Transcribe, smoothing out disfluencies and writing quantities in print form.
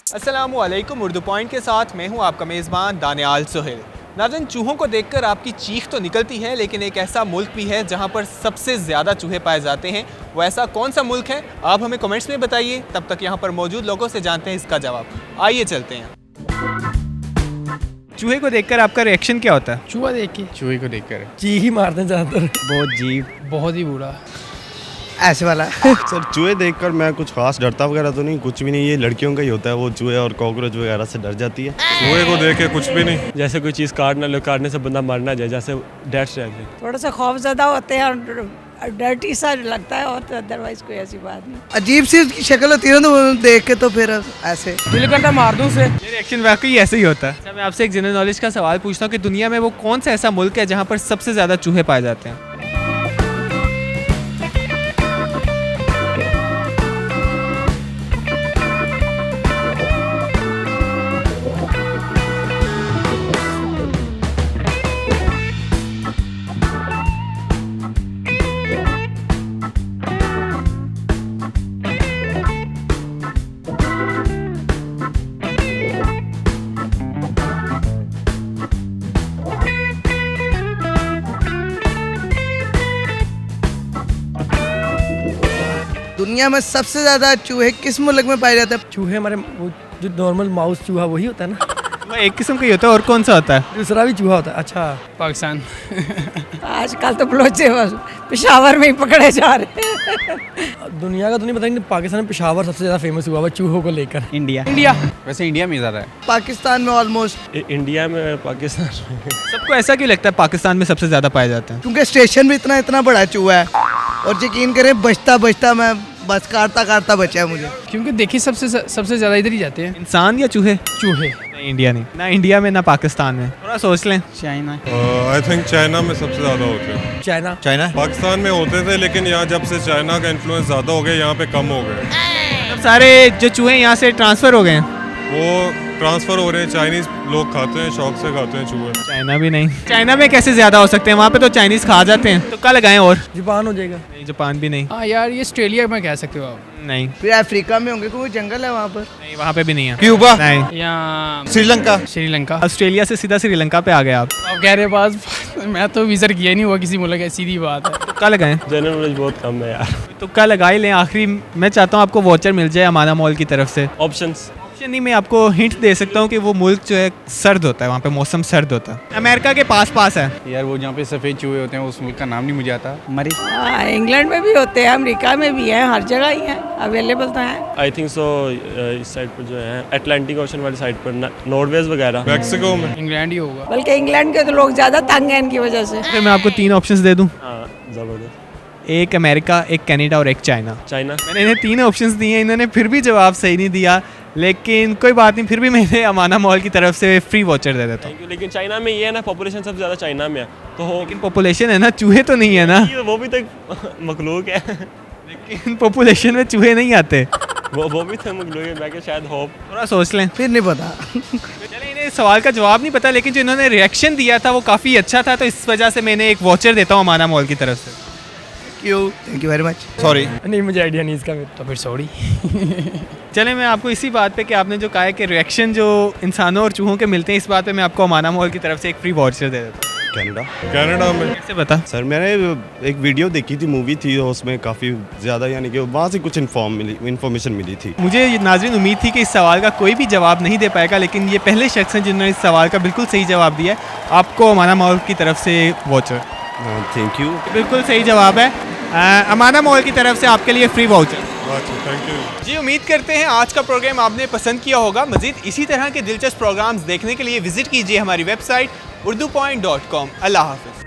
अस्सलामुअलैकुम। उर्दू पॉइंट के साथ मैं हूं आपका मेज़बान दानियाल सुहेल। नाज़रीन, चूहों को देखकर आपकी चीख तो निकलती है, लेकिन एक ऐसा मुल्क भी है जहां पर सबसे ज़्यादा चूहे पाए जाते हैं। वो ऐसा कौन सा मुल्क है, आप हमें कमेंट्स में बताइए। तब तक यहां पर मौजूद लोगों से जानते हैं इसका जवाब। आइए चलते हैं। चूहे को देखकर आपका रिएक्शन क्या होता है? चूहा देख के चूहे को देखकर चीख ही मारते हैं ज़्यादातर। बहुत जीव, बहुत ही बुरा ऐसे वाला सर चूहे देखकर मैं कुछ खास डरता वगैरह तो नहीं, कुछ भी नहीं। ये लड़कियों का ही होता है, वो चूहे और कॉकरोच वगैरह से डर जाती है। चूहे को देख के कुछ भी नहीं। जैसे कोई चीज़ काटना लो, काटने से बंदा मर ना जाए, जैसे डेथ से थोड़ा सा खौफजदा होते हैं और डर्टी सा लगता है, और अदरवाइज कोई ऐसी बात नहीं। अजीब सी उसकी शक्ल होती है ना, तो देख के तो फिर ऐसे दिल करता मार दूं से। ये रिएक्शन वाकई ऐसे ही होता है। अच्छा, मैं आपसे एक जनरल नॉलेज का सवाल पूछता हूँ कि दुनिया में वो कौन सा ऐसा मुल्क है जहाँ पर सबसे ज़्यादा चूहे पाए जाते हैं? दुनिया में सबसे ज्यादा चूहे किस मुल्क में पाए जाते हैं? चूहे हमारे वो जो नॉर्मल माउस चूहा वही होता है ना। वो एक किस्म का ही होता है, और कौन सा होता है? दूसरा भी चूहा होता है। अच्छा, पाकिस्तान। आजकल तो बलोचे बस पेशावर में ही पकड़े जा रहे हैं। दुनिया का तो नहीं पता, लेकिन पाकिस्तान में पेशावर सबसे ज़्यादा फेमस हुआ हुआ चूहों को लेकर। इंडिया वैसे इंडिया में ज़्यादा है। पाकिस्तान में ऑलमोस्ट, इंडिया में, पाकिस्तान में। सबको ऐसा क्यों लगता है पाकिस्तान में सबसे ज़्यादा पाए जाते हैं? क्योंकि स्टेशन भी इतना बड़ा चूहा है, और यकीन करें बचता मैं बस काटता बचा है मुझे। क्योंकि देखिए सबसे ज़्यादा इधर ही जाते हैं इंसान या चूहे? चूहे। नहीं, इंडिया नहीं, ना इंडिया में ना पाकिस्तान में। थोड़ा सोच लें। चाइना। आई थिंक चाइना में सबसे ज़्यादा होते हैं। चाइना पाकिस्तान में होते थे, लेकिन यहाँ जब से चाइना का इन्फ्लुएंस ज़्यादा हो गया, यहाँ पे कम हो गए। अब सारे जो चूहे यहाँ से ट्रांसफ़र हो गए हैं। वो ट्रांसफ़र हो रहे हैं, चाइनीज़ लोग खाते हैं, शौक से खाते हैं चूहे। चाइना भी नहीं। चाइना में कैसे ज़्यादा हो सकते हैं? वहाँ पे तो चाइनीज़ खा जाते हैं। तो कल लगाएं। और जापान हो जाएगा। नहीं, जापान भी नहीं। हाँ यार, ये ऑस्ट्रेलिया में कह सकते हो आप। नहीं फिर अफ्रीका में होंगे, क्योंकि जंगल है वहाँ पर। नहीं, वहाँ पे भी नहीं है। क्यूबा, नहीं। या श्रीलंका। ऑस्ट्रेलिया से सीधा श्रीलंका पे आ गए आप। आप कह रहे पास मैं तो विजिट किया नहीं हुआ किसी मुल्क है, सीधी बात है। तुक्का लगाएं। जनरल नॉलेज बहुत कम है यार। तुक्का लगा ही लें। आखिरी मैं चाहता हूँ आपको वॉचर मिल जाए अमाना मॉल की तरफ से। ऑप्शंस नहीं, मैं आपको हिंट दे सकता हूँ कि वो मुल्क जो है सर्द होता है, वहाँ पे मौसम सर्द होता है। अमेरिका के पास है। यार वो जहाँ पे सफ़ेद चूहे होते हैं उस मुल्क का नाम नहीं मुझे आता। मरी इंग्लैंड में भी होते हैं, अमेरिका में भी है, हर जगह ही है, अवेलेबल तो है। आई थिंक सो इस साइड पर जो है अटलांटिक ओशन वाली साइड पर, नॉर्वेज वगैरह। मैक्सिको में। इंग्लैंड ही होगा। बल्कि इंग्लैंड के तो लोग ज़्यादा तंग हैं इनकी वजह से। फिर मैं आपको 3 ऑप्शंस दे दूँ। हाँ, ज़बरदस्त। एक अमेरिका, एक कनाडा और एक चाइना। चाइना। मैंने इन्हें 3 ऑप्शंस दिए, इन्होंने फिर भी जवाब सही नहीं दिया, लेकिन कोई बात नहीं, फिर भी मैंने अमाना मॉल की तरफ से फ्री वॉचर दे देता हूँ। लेकिन चाइना में ये है ना, पॉपुलेशन सबसे ज़्यादा चाइना में है, तो लेकिन पॉपुलेशन है ना, चूहे तो नहीं है ना। वो भी तो एक मखलूक है। लेकिन पॉपुलेशन में चूहे नहीं आते। वो भी तो मखलूक है। मैं क्या शायद होप। थोड़ा सोच लें। फिर नहीं पता। चलिए, इन्हें सवाल का जवाब नहीं पता, लेकिन जो इन्होंने रिएक्शन दिया था वो काफ़ी अच्छा था, तो इस वजह से मैंने एक वॉचर देता हूँ अमाना मॉल की तरफ से। Thank you very much. Sorry. नहीं, मुझे आइडिया नहीं इसका, तो फिर सॉरी। चले, मैं आपको इसी बात पे कि आपने जो कहा है कि रिएक्शन जो इंसानों और चूहों के मिलते हैं, इस बात पे मैं आपको अमाना मॉल की तरफ से एक फ्री वॉचर दे देता हूँ। कनाडा में। कैसे बता? सर मैंने एक वीडियो देखी थी, मूवी थी, उसमें काफ़ी ज़्यादा यानी कि वहाँ से कुछ इन्फॉर्मेशन मिली थी। मुझे नाज़रीन उम्मीद थी कि इस सवाल का कोई भी जवाब नहीं दे पाएगा, लेकिन ये पहले शख्स हैं जिन्होंने इस सवाल का बिल्कुल सही जवाब दिया है। आपको अमाना मॉल की तरफ से वॉचर। Thank you. बिल्कुल सही जवाब है। अमाना मॉल की तरफ से आपके लिए फ्री वाउचर। थैंक यू जी, उम्मीद करते हैं आज का प्रोग्राम आपने पसंद किया होगा। मज़ीद इसी तरह के दिलचस्प प्रोग्राम्स देखने के लिए विजिट कीजिए हमारी वेबसाइट urdupoint.com। अल्लाह हाफ़िज़।